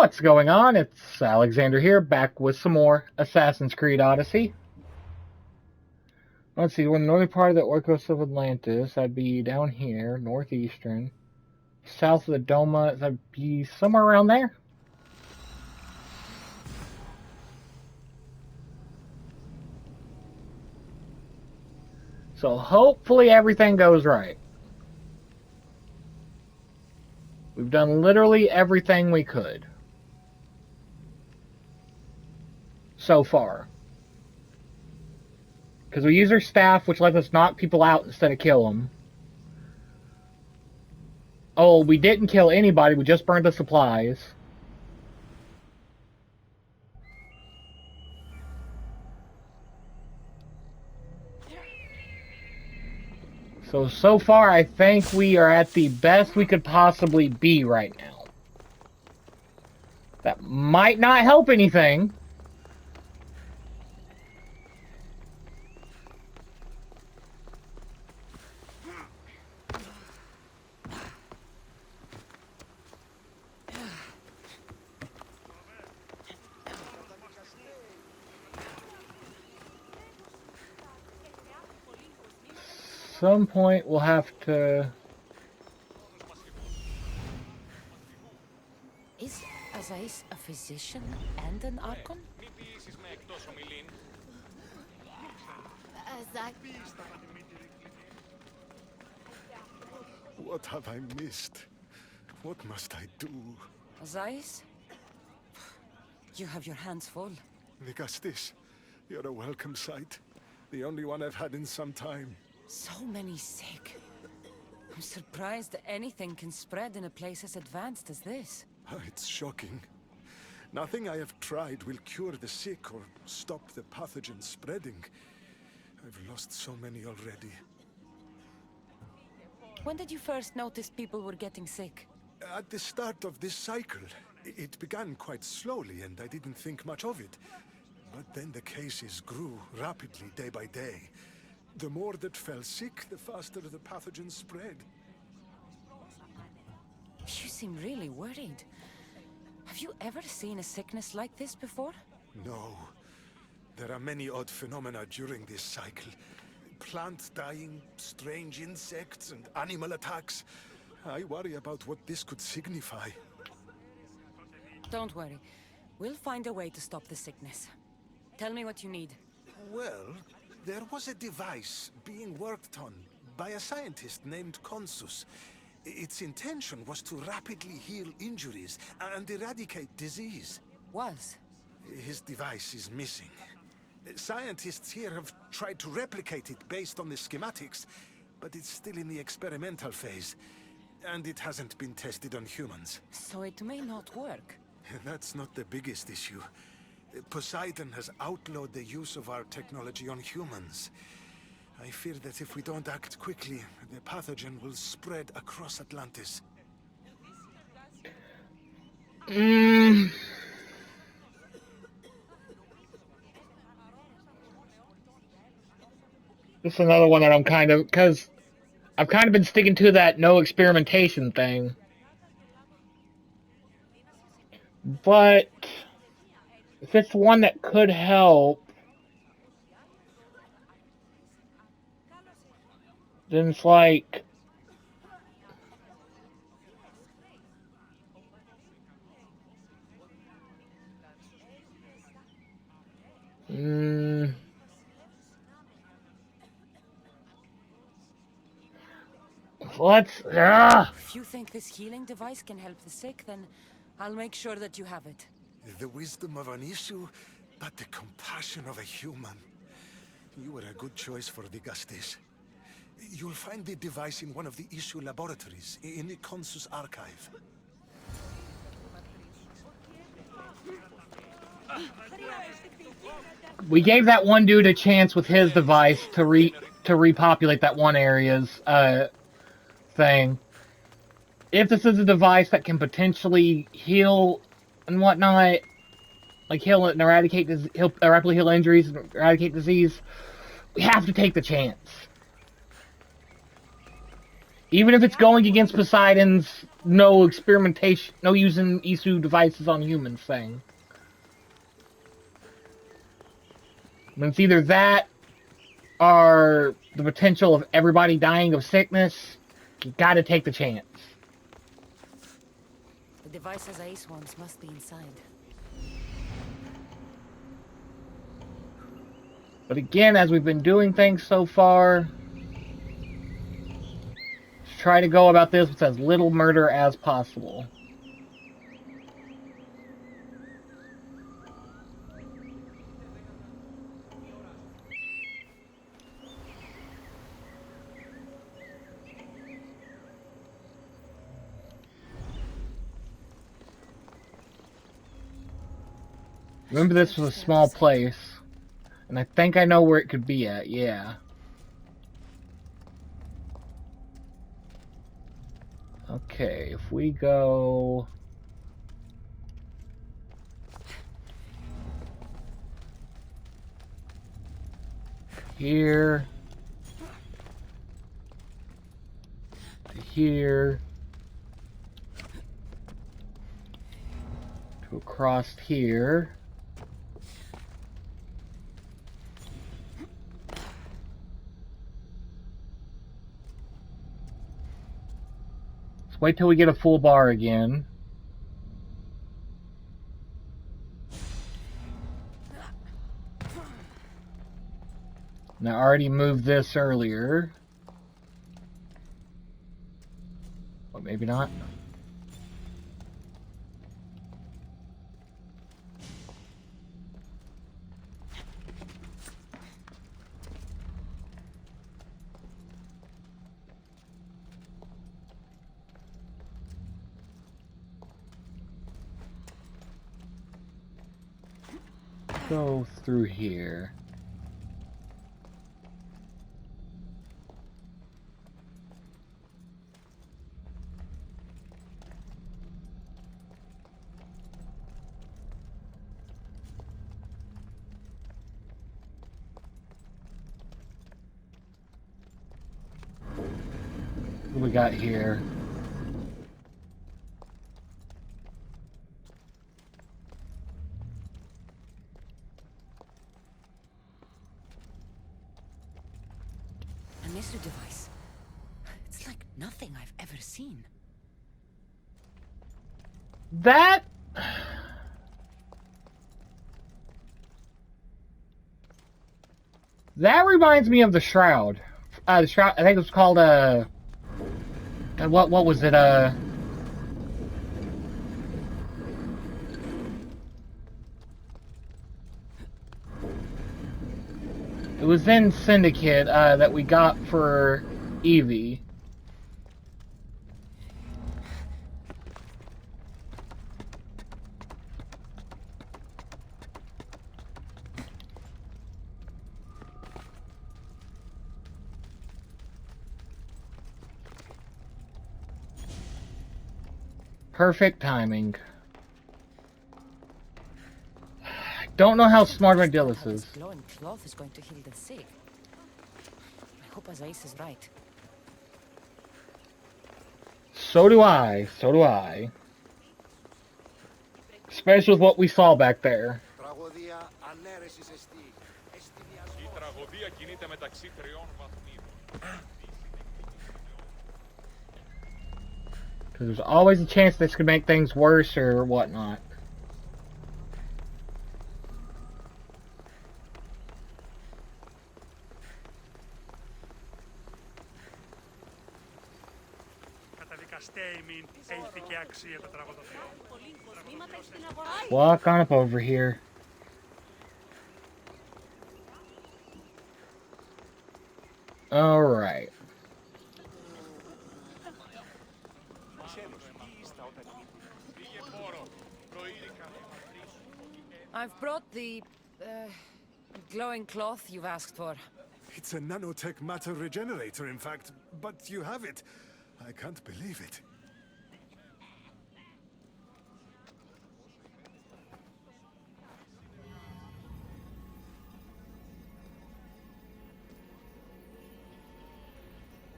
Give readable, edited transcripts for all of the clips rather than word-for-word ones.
What's going on? It's Alexander here, back with some more Assassin's Creed Odyssey. Let's see, we're in the northern part of the Orcos of Atlantis. That'd be down here, northeastern. South of the Doma, that'd be somewhere around there. So hopefully everything goes right. We've done literally everything we could so far. Because we use our staff, which lets us knock people out instead of kill them. Oh, we didn't kill anybody, we just burned the supplies. So far, I think we are at the best we could possibly be right now. That might not help anything. Some point we'll have to... Is Azais a physician and an Archon? What have I missed? What must I do? Azais? You have your hands full. Nigastis, you're a welcome sight. The only one I've had in some time. So many sick. I'm surprised that anything can spread in a place as advanced as this. It's shocking. Nothing I have tried will cure the sick or stop the pathogen spreading. I've lost so many already. When did you first notice people were getting sick? At the start of this cycle, it began quite slowly and I didn't think much of it. But then the cases grew rapidly day by day. The more that fell sick, the faster the pathogen spread. You seem really worried. Have you ever seen a sickness like this before? No. There are many odd phenomena during this cycle. Plant dying, strange insects, and animal attacks. I worry about what this could signify. Don't worry. We'll find a way to stop the sickness. Tell me what you need. Well, there was a device being worked on by a scientist named Consus. Its intention was to rapidly heal injuries and eradicate disease. Was? His device is missing. Scientists here have tried to replicate it based on the schematics, but it's still in the experimental phase. And it hasn't been tested on humans. So it may not work. That's not the biggest issue. Poseidon has outlawed the use of our technology on humans. I fear that if we don't act quickly, the pathogen will spread across Atlantis. This is another one that I'm kind of... Because I've kind of been sticking to that no experimentation thing. But if it's one that could help, then it's like... If you think this healing device can help the sick, then I'll make sure that you have it. The wisdom of an issue, but the compassion of a human. You were a good choice for the Gustis. You'll find the device in one of the issue laboratories, in the Consus archive. We gave that one dude a chance with his device to repopulate that one area's thing. If this is a device that can potentially heal and whatnot, like heal and eradicate, rapidly heal injuries and eradicate disease, we have to take the chance. Even if it's going against Poseidon's no experimentation, no using Isu devices on humans thing. I mean, it's either that or the potential of everybody dying of sickness. You gotta take the chance. The devices Ace wants must be inside. But again, as we've been doing things so far, try to go about this with as little murder as possible. Remember, this was a small place, and I think I know where it could be at, yeah. Okay, if we go... here... to here... to across here... Let's wait till we get a full bar again. And I already moved this earlier. Or maybe not. Go through here. What do we got here? A Nisu device. It's like nothing I've ever seen. That... that reminds me of the Shroud. The Shroud, I think it was called, what was it, it was in Syndicate, that we got for Evie. Perfect timing. I don't know how smart Magillus is. This glowing cloth is going to heal the sick. I hope Ace is right. So do I. So do I. Especially with what we saw back there. Because there's always a chance this could make things worse or whatnot. Walk on up over here. Alright. I've brought the glowing cloth you've asked for. It's a nanotech matter regenerator, in fact, but you have it. I can't believe it.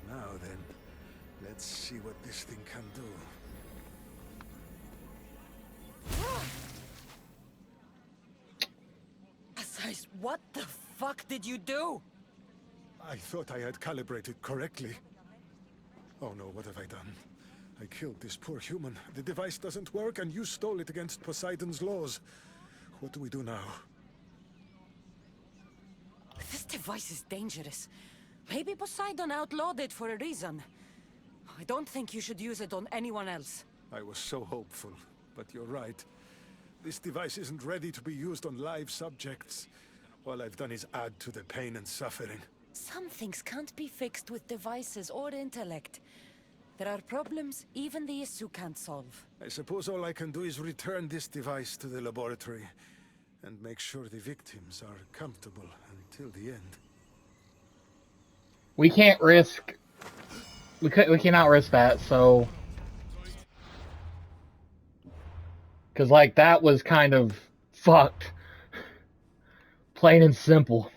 Now then, Let's see what this thing can do. Asais, what the fuck did you do? I thought I had calibrated correctly. Oh no, what have I done? I killed this poor human. The device doesn't work, and you stole it against Poseidon's laws. What do we do now? This device is dangerous. Maybe Poseidon outlawed it for a reason. I don't think you should use it on anyone else. I was so hopeful, but you're right. This device isn't ready to be used on live subjects. All I've done is add to the pain and suffering. Some things can't be fixed with devices or intellect. There are problems even the Isu can't solve. I suppose all I can do is return this device to the laboratory and make sure the victims are comfortable until the end. We can't risk... We cannot risk that, so... Because, like, that was kind of fucked. Plain and simple.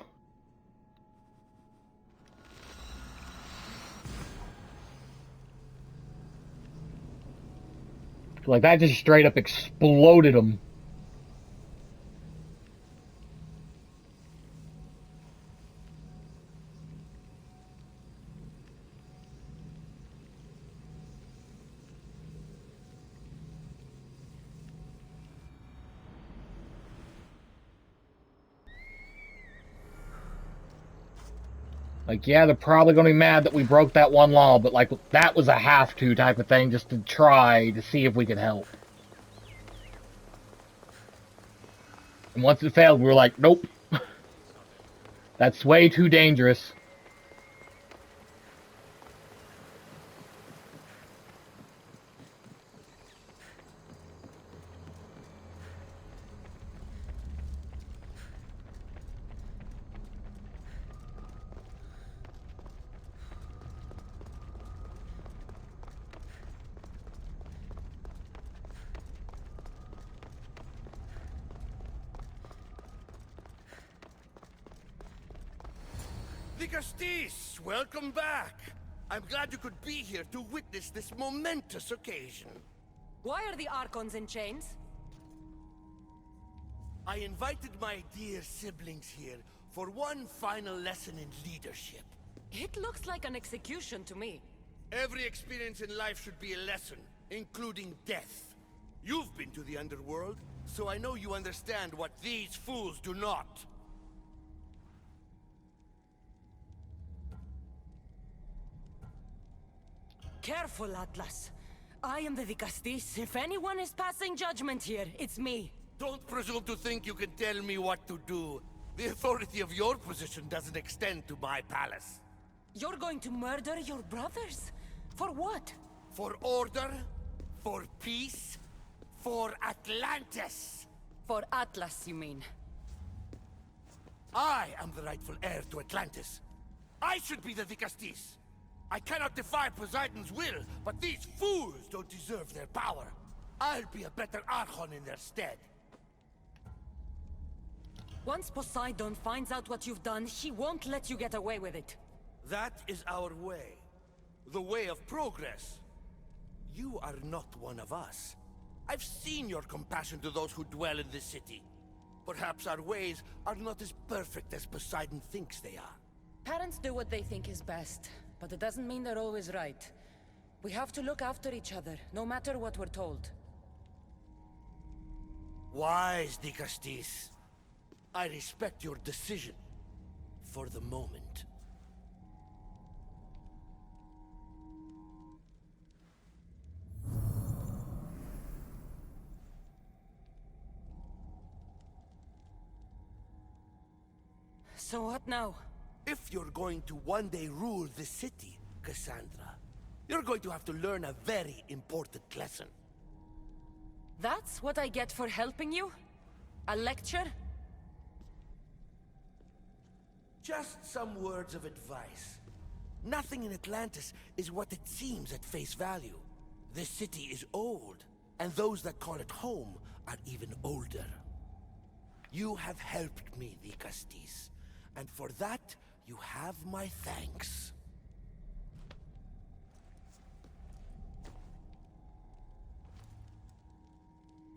Like, that just straight up exploded him. Like, yeah, they're probably going to be mad that we broke that one law, but, like, that was a have-to type of thing, just to try to see if we could help. And once it failed, we were like, nope. That's way too dangerous. Vigastis, welcome back. I'm glad you could be here to witness this momentous occasion. Why are the Archons in chains? I invited my dear siblings here for one final lesson in leadership. It looks like an execution to me. Every experience in life should be a lesson, including death. You've been to the underworld, so I know you understand what these fools do not. Careful, Atlas. I am the Vigastis. If anyone is passing judgment here, it's me. Don't presume to think you can tell me what to do. The authority of your position doesn't extend to my palace. You're going to murder your brothers? For what? For order, for peace, for Atlantis. For Atlas, you mean? I am the rightful heir to Atlantis. I should be the Vigastis. I cannot defy Poseidon's will, but these fools don't deserve their power. I'll be a better Archon in their stead. Once Poseidon finds out what you've done, he won't let you get away with it. That is our way. The way of progress. You are not one of us. I've seen your compassion to those who dwell in this city. Perhaps our ways are not as perfect as Poseidon thinks they are. Parents do what they think is best, but it doesn't mean they're always right. We have to look after each other, no matter what we're told. Wise, Vigastis. I respect your decision. For the moment. So what now? If you're going to one day rule the city, Cassandra, you're going to have to learn a very important lesson. That's what I get for helping you? A lecture? Just some words of advice. Nothing in Atlantis is what it seems at face value. This city is old, and those that call it home are even older. You have helped me, Vigastis, and for that, you have my thanks.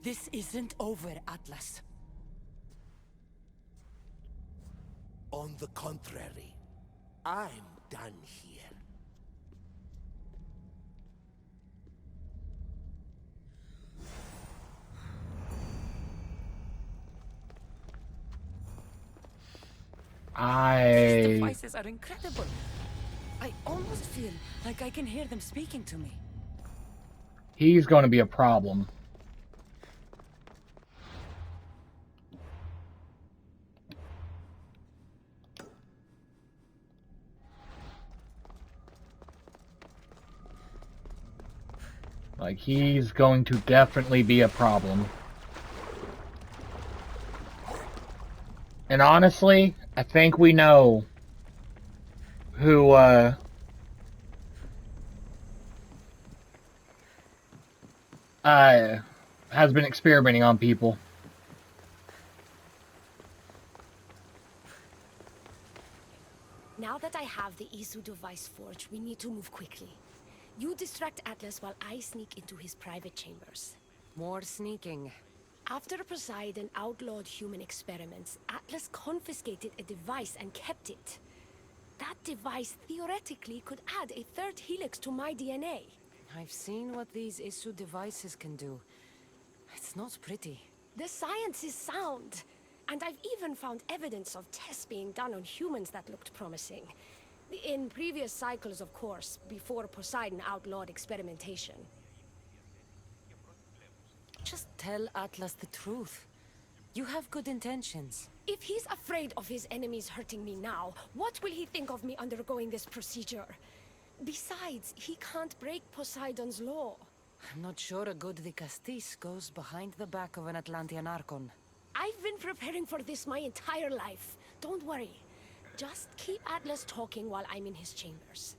This isn't over, Atlas. On the contrary, I'm done here. These devices are incredible. I almost feel like I can hear them speaking to me. He's going to be a problem. Like, he's going to definitely be a problem. And honestly, I think we know who, has been experimenting on people. Now that I have the Isu device forged, we need to move quickly. You distract Atlas while I sneak into his private chambers. More sneaking. After Poseidon outlawed human experiments, Atlas confiscated a device and kept it. That device theoretically could add a third helix to my DNA. I've seen what these Isu devices can do. It's not pretty. The science is sound. And I've even found evidence of tests being done on humans that looked promising. In previous cycles, of course, before Poseidon outlawed experimentation. Just tell Atlas the truth. You have good intentions. If he's afraid of his enemies hurting me now, what will he think of me undergoing this procedure? Besides, he can't break Poseidon's law. I'm not sure a good Vicastis goes behind the back of an Atlantean Archon. I've been preparing for this my entire life. Don't worry. Just keep Atlas talking while I'm in his chambers.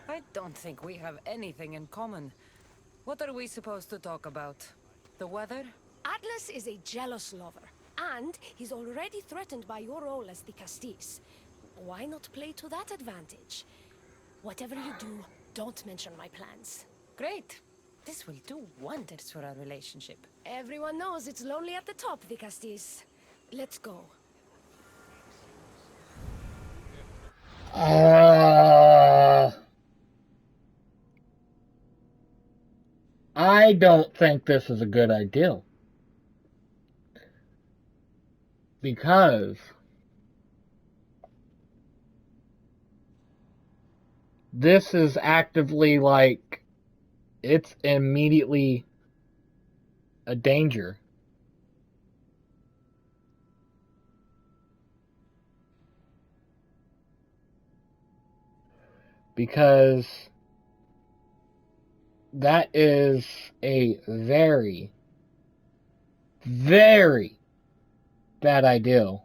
I don't think we have anything in common. What are we supposed to talk about? The weather? Atlas is a jealous lover, and he's already threatened by your role as the Castis. Why not play to that advantage? Whatever you do, don't mention my plans. Great. This will do wonders for our relationship. Everyone knows it's lonely at the top, the Castis. Let's go. I don't think this is a good idea. Because this is actively like, it's immediately a danger. Because that is a very, very bad idea.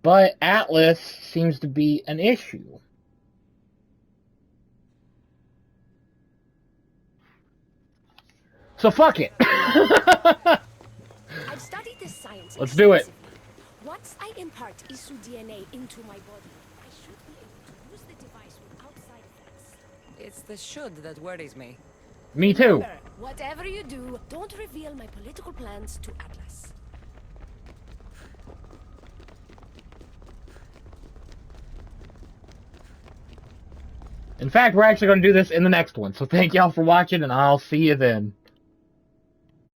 But Atlas seems to be an issue. So fuck it. I've studied this science. Let's do it. Once I impart Isu DNA into my body, I should be able to use the device without side effects. It's the should that worries me. Me too. Remember, whatever you do, don't reveal my political plans to Atlas. In fact, we're actually going to do this in the next one. So thank y'all for watching, and I'll see you then.